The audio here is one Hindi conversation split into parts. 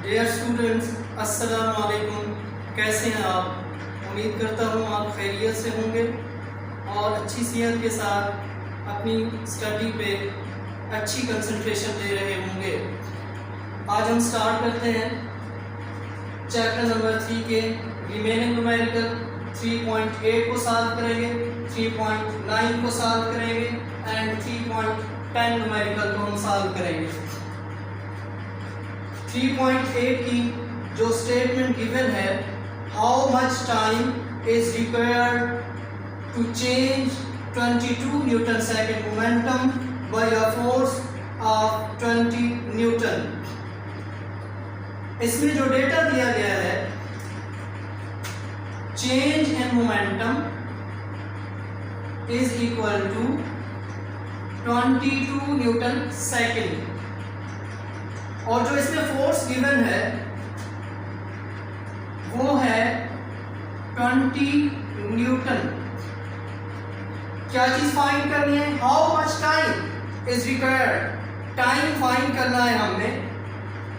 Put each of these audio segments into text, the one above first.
डियर स्टूडेंट्स, अस्सलाम वालेकुम। कैसे हैं आप? उम्मीद करता हूँ आप खैरियत से होंगे और अच्छी सेहत के साथ अपनी स्टडी पे अच्छी कंसंट्रेशन दे रहे होंगे। आज हम स्टार्ट करते हैं चैप्टर नंबर 3 के रिमेनिंग न्यूमेरिकल। 3.8 को सॉल्व करेंगे, 3.9 को सॉल्व करेंगे एंड 3.10 न्यूमेरिकल को हम सॉल्व करेंगे। 3.8 की जो स्टेटमेंट गिवन है, how much time is required to change 22 newton second momentum by a force of 20 newton. इसमें जो डेटा दिया गया है, change in momentum is equal to 22 newton second और जो इसमें फोर्स गिवन है वो है 20 न्यूटन। क्या चीज फाइंड करनी है? How much time is required. Time find करना है हमने।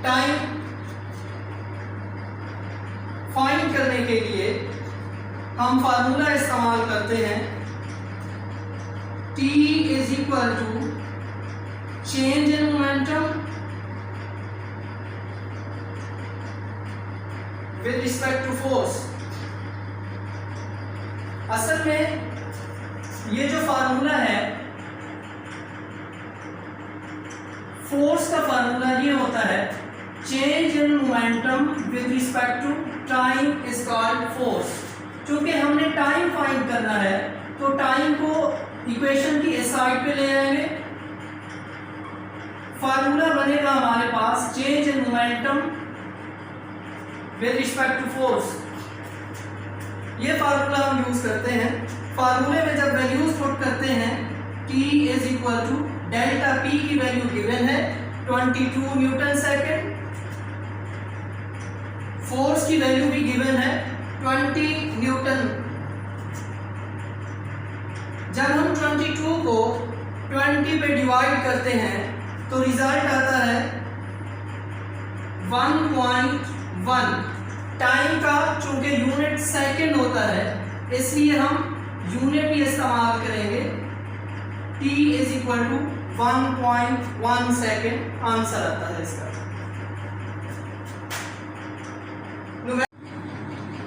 टाइम फाइंड करने के लिए हम फार्मूला इस्तेमाल करते हैं, T is equal to change in momentum with respect to force. असल में ये जो फार्मूला है, फोर्स का फार्मूला ये होता है, change in momentum with respect to time is called force. क्योंकि हमने टाइम फाइंड करना है तो टाइम को इक्वेशन की इस साइड पे ले आएंगे। फार्मूला बनेगा हमारे पास change in momentum with respect to force. ये फार्मूला हम यूज करते हैं। फार्मूले में जब वैल्यूज पुट करते हैं, T is equal to delta P की वैल्यू गिवन है 22 न्यूटन सेकेंड, फोर्स की वैल्यू भी गिवन है 20 न्यूटन। जब हम 22 को 20 पे डिवाइड करते हैं तो रिजल्ट आता है 1.1। टाइम का चूंकि यूनिट सेकंड होता है इसलिए हम यूनिट ही इस्तेमाल करेंगे। T is equal to 1.1 second answer आता है इसका।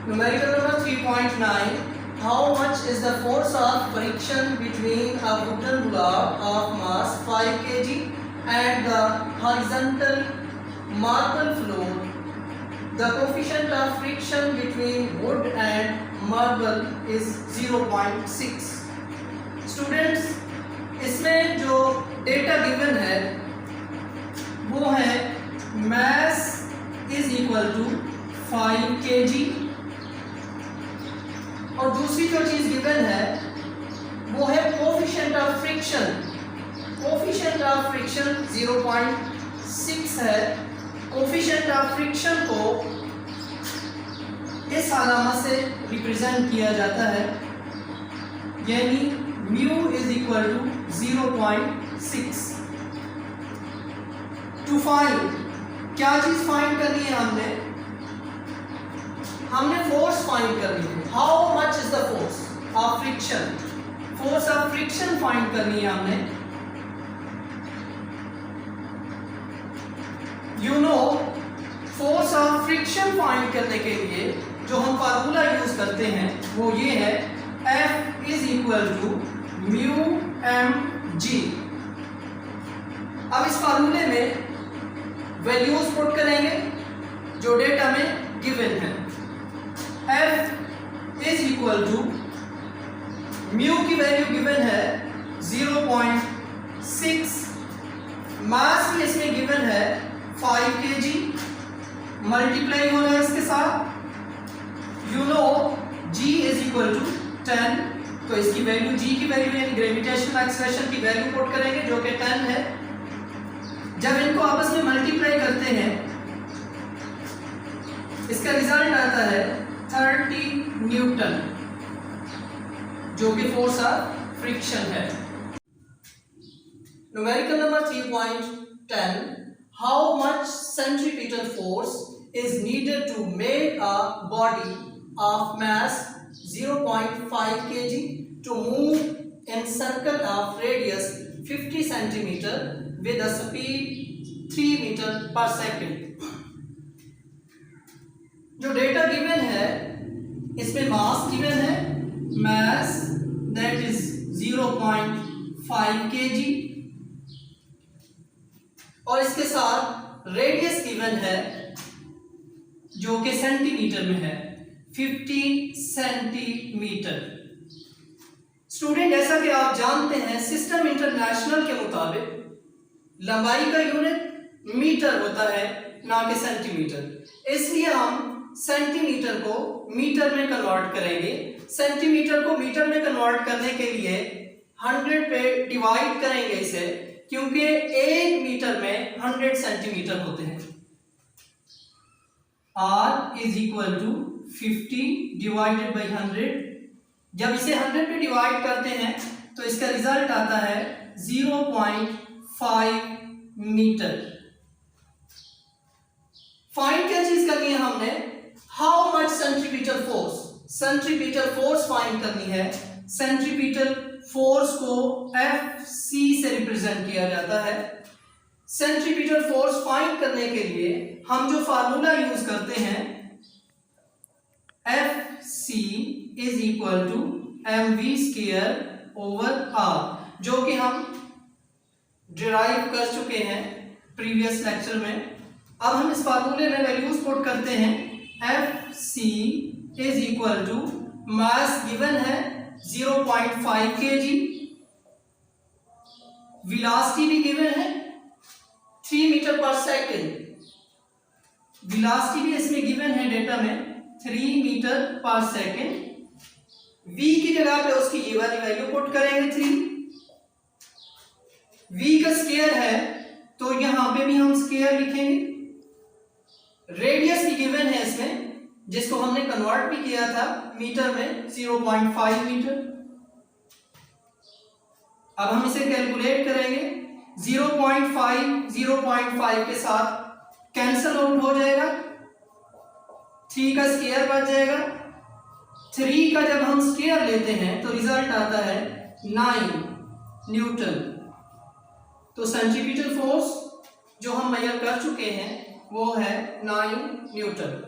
Numerical number 3.9, how much is the force of friction between a wooden block of mass 5 kg and the horizontal marble floor? The coefficient of friction between wood and marble is 0.6. Students, इसमें जो डेटा गिवन है वो है mass is equal to 5 kg और दूसरी जो चीज गिवन है वो है coefficient of friction. Coefficient of friction 0.6 है। कोफिशिएंट ऑफ फ्रिक्शन को इस अलामत से रिप्रेजेंट किया जाता है, यानी mu is equal to 0.6। To find, क्या चीज फाइंड करनी है? हमने फोर्स फाइंड करनी है। How much is the force of friction. Force of friction find करनी है हमने। You know, force of friction find करने के लिए जो हम फार्मूला यूज करते हैं वो ये है, F is equal to mu M G. अब इस फार्मूले में वैल्यूज पुट करेंगे जो डेटा में गिवन है। F is equal to mu की वैल्यू गिवन है 0.6, मास भी इसमें गिवन है 5 kg, मल्टीप्लाई हो रहा है इसके साथ। You know G is equal to 10, तो इसकी वैल्यू G की वैल्यू यानी ग्रेविटेशनल एक्सेलरेशन की वैल्यू पुट करेंगे जो कि 10 है। जब इनको आपस में मल्टीप्लाई करते हैं इसका रिजल्ट आता है 30 न्यूटन, जो कि फोर्स ऑफ फ्रिक्शन है। Numerical number 3.10, how much centripetal force is needed to make a body of mass 0.5 kg to move in circle of radius 50 centimeter with a speed 3 meter per second। जो डेटा गिवन है इसमें मास गिवन है, mass that is 0.5 kg, और इसके साथ रेडियस गिवन है जो कि सेंटीमीटर में है 50 सेंटीमीटर। स्टूडेंट, जैसा कि आप जानते हैं सिस्टम इंटरनेशनल के मुताबिक लंबाई का यूनिट मीटर होता है ना कि सेंटीमीटर, इसलिए हम सेंटीमीटर को मीटर में कन्वर्ट करेंगे। सेंटीमीटर को मीटर में कन्वर्ट करने के लिए 100 पे डिवाइड करेंगे इसे, क्योंकि 1 मीटर में 100 सेंटीमीटर होते हैं। R is equal to 50 divided by 100। जब इसे 100 पे डिवाइड करते हैं तो इसका रिजल्ट आता है 0.5 मीटर। फाइंड क्या चीज करनी है हमने, how much centripetal force, centripetal force find करनी है। सेंट्रीपिटल फोर्स को Fc से रिप्रेजेंट किया जाता है। सेंट्रीपिटल फोर्स फाइंड करने के लिए हम जो फार्मूला यूज करते हैं Fc is equal to mv square over r, जो कि हम डिराइव कर चुके हैं प्रीवियस लेक्चर में। अब हम इस फार्मूले में वैल्यूज पुट करते हैं। Fc is equal to mass given है 0.5 kg, वेलोसिटी भी गिवन है 3 मीटर पर सेकेंड, वेलोसिटी भी इसमें गिवन है डेटा में 3 मीटर पर सेकेंड। v की जगह पे उसकी ये वाली वैल्यू पुट करेंगे 3। v का स्क्वायर है तो यहां पे भी हम स्क्वायर लिखेंगे। रेडियस भी गिवन है इसमें, जिसको हमने कन्वर्ट भी किया था मीटर में 0.5 मीटर। अब हम इसे कैलकुलेट करेंगे। 0.5 के साथ कैंसिल आउट हो जाएगा, 3 का स्क्वायर बच जाएगा। 3 का जब हम स्क्वायर लेते हैं तो रिजल्ट आता है 9 न्यूटन। तो सेंट्रीपिटल फोर्स जो हम मेजर कर चुके हैं वो है 9 न्यूटन।